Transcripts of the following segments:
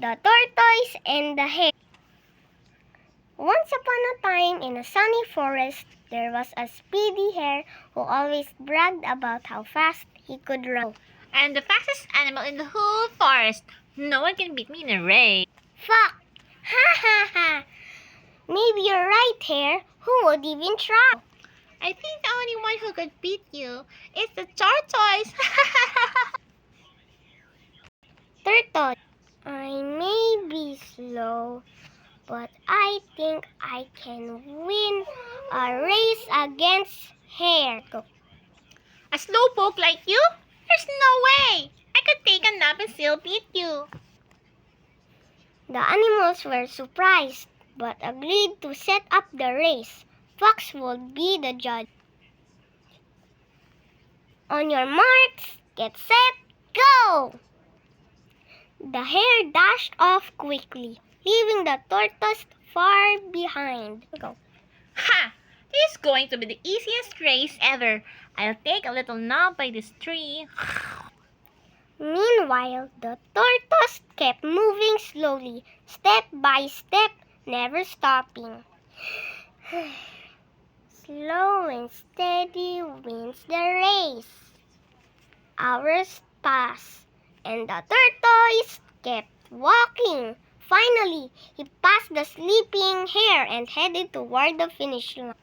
The Tortoise and the Hare. Once upon a time, in a sunny forest, there was a speedy hare who always bragged about how fast he could run. I'm the fastest animal in the whole forest. No one can beat me in a race. Fuck! Ha ha ha! Maybe you're right, Hare. Who would even try? I think the only one who could beat you is the tortoise. Tortoise. I may be slow, but I think I can win a race against Hare. Go. A slowpoke like you? There's no way. I could take a nap and still beat you. The animals were surprised, but agreed to set up the race. Fox would be the judge. On your marks, get set, go! The hare dashed off quickly, leaving the tortoise far behind. Go. Ha! This is going to be the easiest race ever. I'll take a little nap by this tree. Meanwhile, the tortoise kept moving slowly, step by step, never stopping. Slow and steady wins the race. Hours passed, and the tortoise kept walking. Finally, he passed the sleeping hare and headed toward the finish line.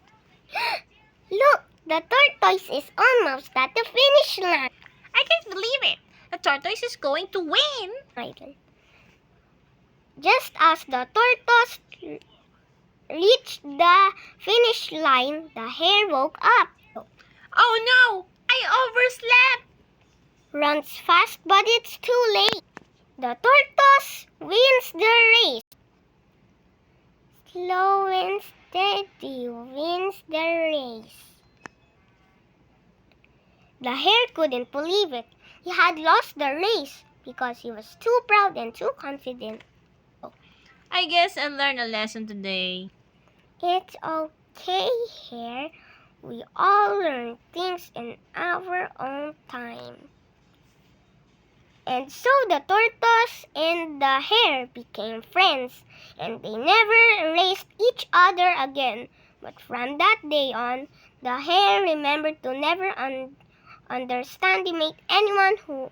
Look, the tortoise is almost at the finish line. I can't believe it. The tortoise is going to win. Just as the tortoise reached the finish line, the hare woke up. Oh no! I overslept. Runs fast, but it's too late. The tortoise wins the race. Slow and steady wins the race. The hare couldn't believe it. He had lost the race because he was too proud and too confident. I guess I learned a lesson today. It's okay, hare. We all learn things in our own time. And so the tortoise and the hare became friends, and they never raced each other again. But from that day on, the hare remembered to never underestimate anyone who,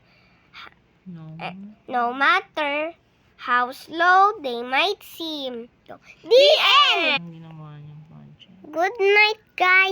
no matter how slow they might seem. The end! Good night, guys.